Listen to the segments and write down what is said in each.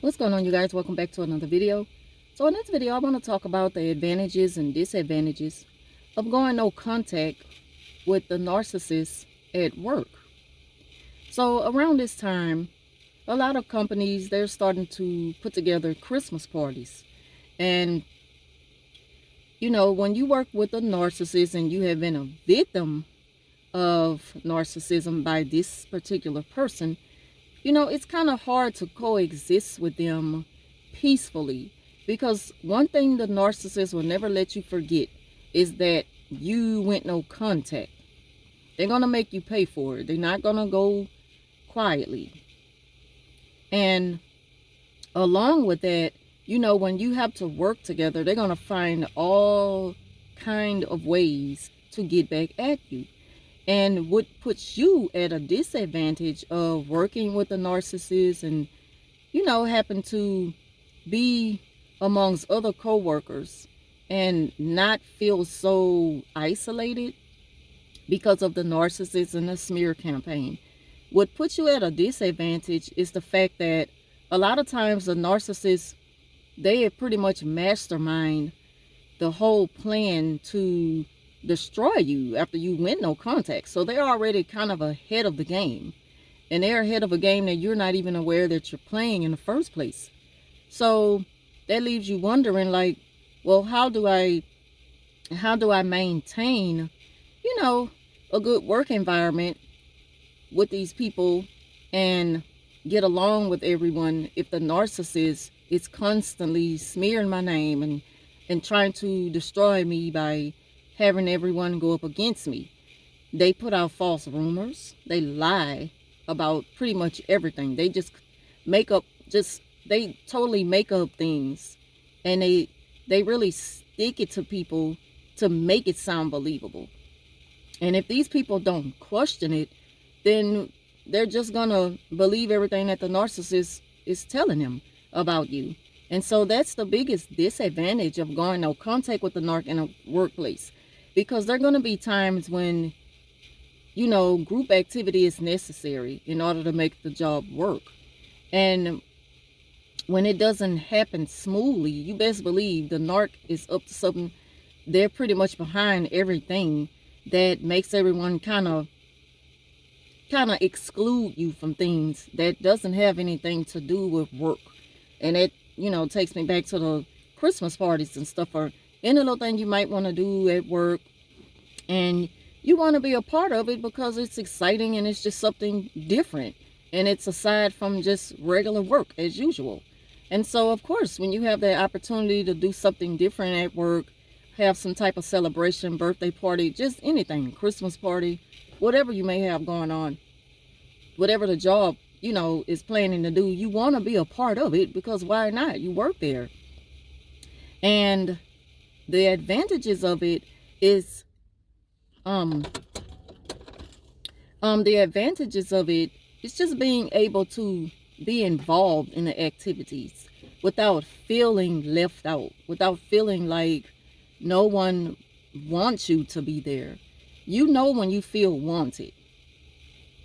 What's going on, you guys? Welcome back to another video. So in this video, I want to talk about the advantages and disadvantages of going no contact with the narcissist at work. So around this time, a lot of companies, they're starting to put together Christmas parties. And, when you work with a narcissist and you have been a victim of narcissism by this particular person, it's kind of hard to coexist with them peacefully, because one thing the narcissist will never let you forget is that you went no contact. They're going to make you pay for it. They're not going to go quietly. And along with that, when you have to work together, they're going to find all kind of ways to get back at you. And what puts you at a disadvantage of working with a narcissist and, happen to be amongst other co-workers and not feel so isolated because of the narcissist and the smear campaign. What puts you at a disadvantage is the fact that a lot of times the narcissists, they have pretty much mastermind the whole plan to destroy you after you went no contact. So they're already kind of ahead of the game, and they're ahead of a game that you're not even aware that you're playing in the first place. So that leaves you wondering, like, well, how do I maintain a good work environment with these people and get along with everyone if the narcissist is constantly smearing my name and trying to destroy me by having everyone go up against me. They put out false rumors. They lie about pretty much everything. They just they totally make up things, and they really stick it to people to make it sound believable. And if these people don't question it, then they're just gonna believe everything that the narcissist is telling them about you. And so that's the biggest disadvantage of going no contact with the narc in a workplace. Because there are going to be times when, group activity is necessary in order to make the job work. And when it doesn't happen smoothly, you best believe the narc is up to something. They're pretty much behind everything that makes everyone kind of exclude you from things that doesn't have anything to do with work. And it, takes me back to the Christmas parties and stuff, or any little thing you might want to do at work, and you want to be a part of it because it's exciting and it's just something different, and it's aside from just regular work as usual. And so, of course, when you have the opportunity to do something different at work, have some type of celebration, birthday party, just anything, Christmas party, whatever you may have going on, whatever the job, is planning to do, you want to be a part of it, because why not? You work there. And the advantages of it is just being able to be involved in the activities without feeling left out, without feeling like no one wants you to be there. When you feel wanted,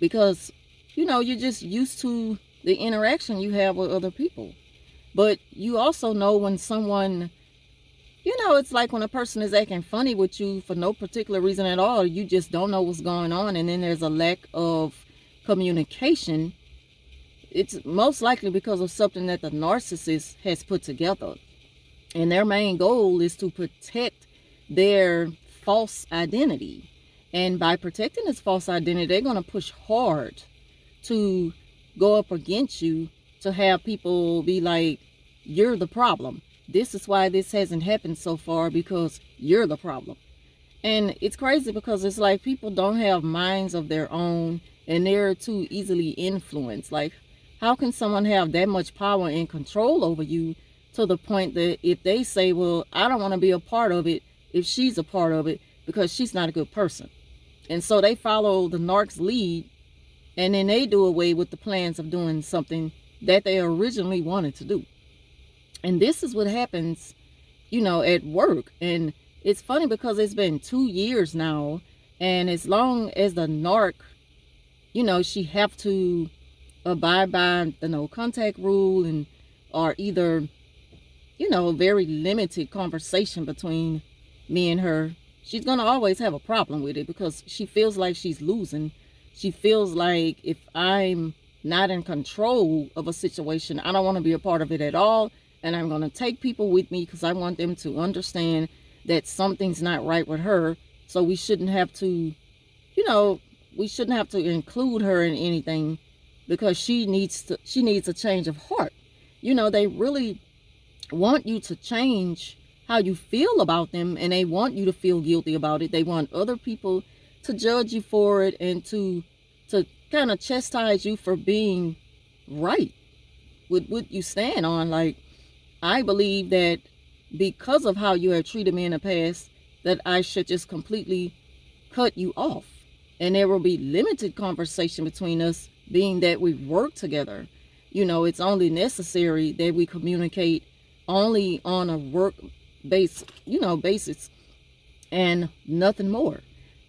because you're just used to the interaction you have with other people. But you also know when someone, it's like when a person is acting funny with you for no particular reason at all. You just don't know what's going on, and then there's a lack of communication. It's most likely because of something that the narcissist has put together. And their main goal is to protect their false identity. And by protecting this false identity, they're going to push hard to go up against you, to have people be like, you're the problem. This is why this hasn't happened so far, because you're the problem. And it's crazy because it's like people don't have minds of their own, and they're too easily influenced. Like, how can someone have that much power and control over you to the point that if they say, well, I don't want to be a part of it if she's a part of it because she's not a good person. And so they follow the narc's lead, and then they do away with the plans of doing something that they originally wanted to do. And this is what happens, at work. And it's funny because it's been 2 years now, and as long as the narc, she have to abide by the no contact rule and or either, very limited conversation between me and her, she's going to always have a problem with it because she feels like she's losing. She feels like if I'm not in control of a situation, I don't want to be a part of it at all. And I'm going to take people with me because I want them to understand that something's not right with her. So we shouldn't have to, include her in anything because she needs a change of heart. They really want you to change how you feel about them, and they want you to feel guilty about it. They want other people to judge you for it and to kind of chastise you for being right with what you stand on. Like, I believe that because of how you have treated me in the past, that I should just completely cut you off. And there will be limited conversation between us, being that we work together. It's only necessary that we communicate only on a work basis and nothing more.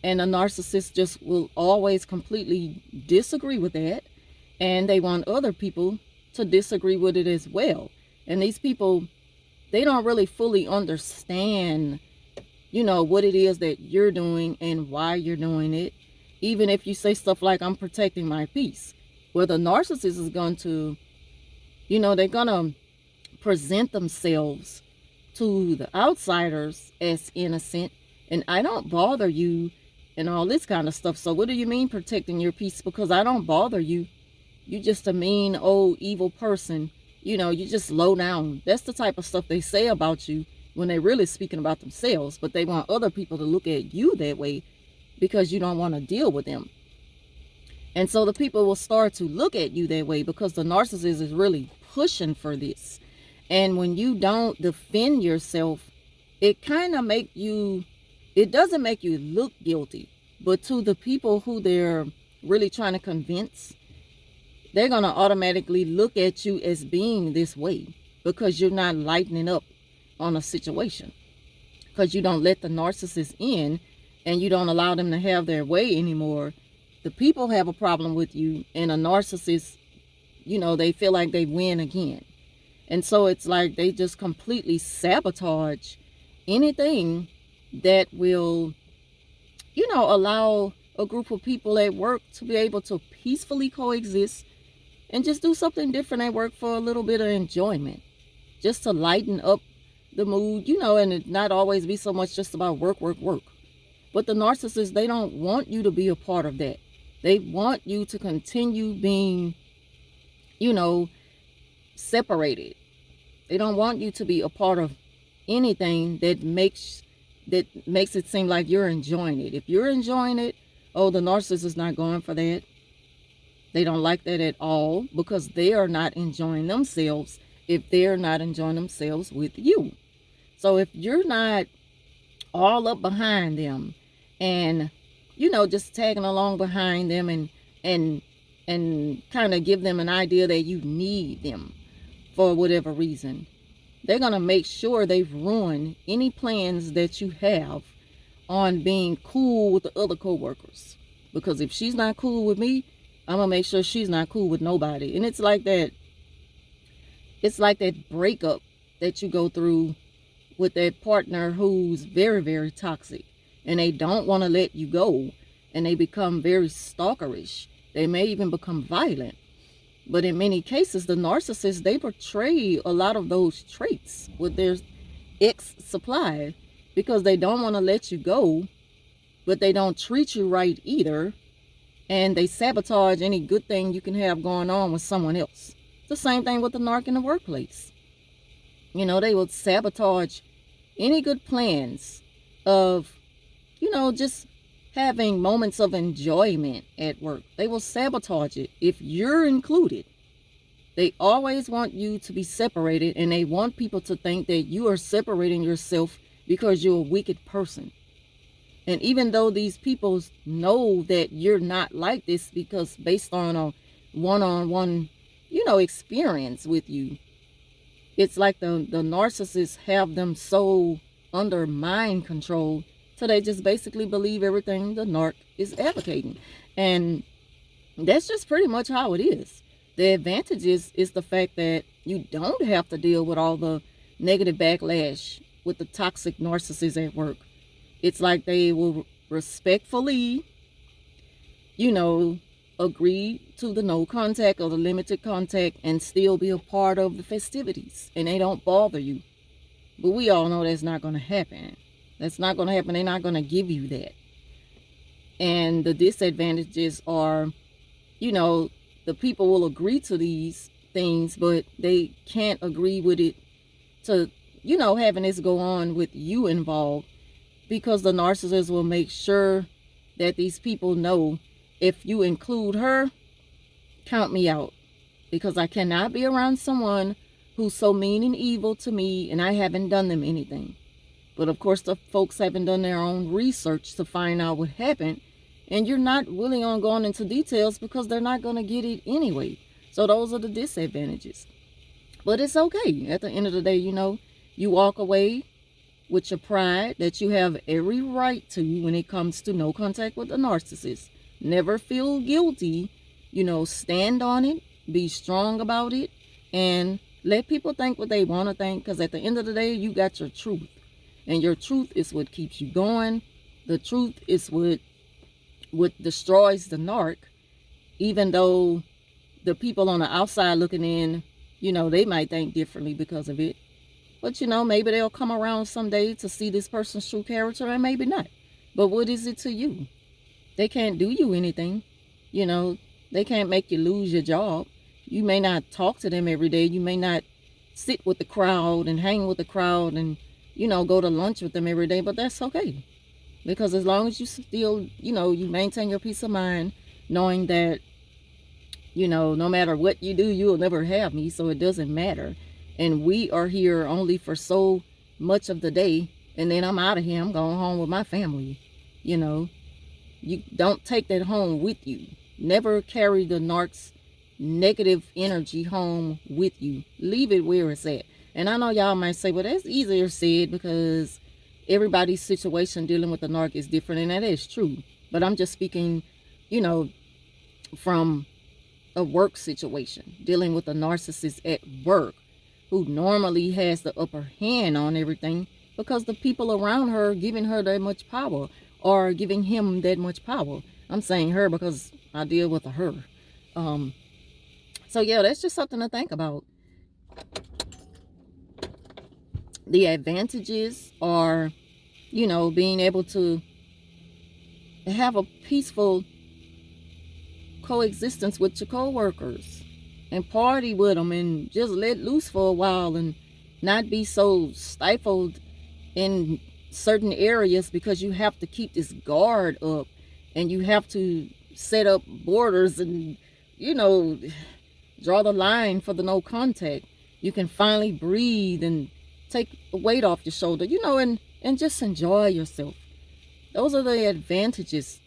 And a narcissist just will always completely disagree with that, and they want other people to disagree with it as well. And these people, they don't really fully understand, what it is that you're doing and why you're doing it. Even if you say stuff like, I'm protecting my peace. Well, the narcissist is going to, they're going to present themselves to the outsiders as innocent, and I don't bother you and all this kind of stuff. So what do you mean protecting your peace? Because I don't bother you. You're just a mean, old, evil person. You just low down. That's the type of stuff they say about you when they're really speaking about themselves, but they want other people to look at you that way because you don't want to deal with them. And so the people will start to look at you that way because the narcissist is really pushing for this. And when you don't defend yourself, it kind of it doesn't make you look guilty, but to the people who they're really trying to convince, they're going to automatically look at you as being this way because you're not lightening up on a situation, because you don't let the narcissist in and you don't allow them to have their way anymore. The people have a problem with you, and a narcissist, they feel like they win again. And so it's like they just completely sabotage anything that will, allow a group of people at work to be able to peacefully coexist and just do something different at work for a little bit of enjoyment, just to lighten up the mood, and it not always be so much just about work. But the narcissists, they don't want you to be a part of that. They want you to continue being, separated. They don't want you to be a part of anything that makes it seem like you're enjoying it. If you're enjoying it, the narcissist is not going for that. They don't like that at all because they are not enjoying themselves if they're not enjoying themselves with you. So if you're not all up behind them and, just tagging along behind them and kind of give them an idea that you need them for whatever reason, they're going to make sure they've ruined any plans that you have on being cool with the other coworkers. Because if she's not cool with me, I'm going to make sure she's not cool with nobody. And it's like that breakup that you go through with that partner who's very, very toxic. And they don't want to let you go. And they become very stalkerish. They may even become violent. But in many cases, the narcissists, they portray a lot of those traits with their ex-supply because they don't want to let you go, but they don't treat you right either. And they sabotage any good thing you can have going on with someone else. It's the same thing with the narc in the workplace. They will sabotage any good plans of, just having moments of enjoyment at work. They will sabotage it if you're included. They always want you to be separated, and they want people to think that you are separating yourself because you're a wicked person. And even though these people know that you're not like this because based on a one-on-one, experience with you, it's like the narcissists have them so under mind control, so they just basically believe everything the narc is advocating. And that's just pretty much how it is. The advantages is the fact that you don't have to deal with all the negative backlash with the toxic narcissists at work. It's like they will respectfully, you know, agree to the no contact or the limited contact and still be a part of the festivities, and they don't bother you. But we all know that's not going to happen. That's not going to happen. They're not going to give you that. And the disadvantages are, you know, the people will agree to these things, but they can't agree with it to, you know, having this go on with you involved, because the narcissist will make sure that these people know, if you include her, count me out, because I cannot be around someone who's so mean and evil to me and I haven't done them anything. But of course the folks haven't done their own research to find out what happened, and you're not willing on going into details because they're not going to get it anyway. So those are the disadvantages. But it's okay. At the end of the day, you know, you walk away with your pride that you have every right to when it comes to no contact with a narcissist. Never feel guilty. You know, stand on it, be strong about it, and let people think what they want to think, because at the end of the day, you got your truth. And your truth is what keeps you going. The truth is what destroys the narc, even though the people on the outside looking in, you know, they might think differently because of it. But, you know, maybe they'll come around someday to see this person's true character, and maybe not. But what is it to you? They can't do you anything. You know, they can't make you lose your job. You may not talk to them every day. You may not sit with the crowd and hang with the crowd and, you know, go to lunch with them every day, but that's okay. Because as long as you still, you know, you maintain your peace of mind, knowing that, you know, no matter what you do, you'll never have me, so it doesn't matter. And we are here only for so much of the day, and then I'm out of here. I'm going home with my family. You know, you don't take that home with you. Never carry the narc's negative energy home with you. Leave it where it's at. And I know y'all might say, well, that's easier said because everybody's situation dealing with the narc is different, and that is true. But I'm just speaking, you know, from a work situation, dealing with a narcissist at work who normally has the upper hand on everything because the people around her giving her that much power, or giving him that much power. I'm saying her because I deal with a her. So yeah, that's just something to think about. The advantages are, you know, being able to have a peaceful coexistence with your co-workers and party with them and just let loose for a while and not be so stifled in certain areas because you have to keep this guard up and you have to set up borders and, you know, draw the line for the no contact. You can finally breathe and take the weight off your shoulder, you know, and just enjoy yourself. Those are the advantages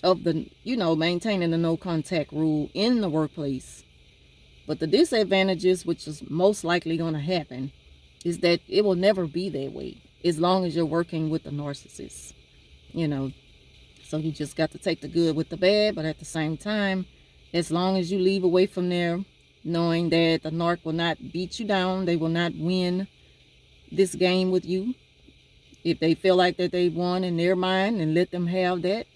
of the, you know, maintaining the no contact rule in the workplace. But the disadvantages, which is most likely going to happen, is that it will never be that way as long as you're working with the narcissist, you know. So you just got to take the good with the bad, but at the same time, as long as you leave away from there, knowing that the narc will not beat you down, they will not win this game with you. If they feel like that they won in their mind, and let them have that,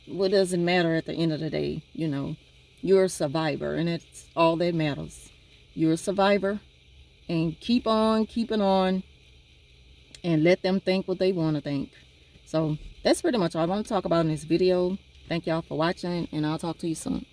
what does it matter at the end of the day? You know, you're a survivor, and that's all that matters. You're a survivor, and keep on keeping on, and let them think what they want to think. So that's pretty much all I want to talk about in this video. Thank y'all for watching, and I'll talk to you soon.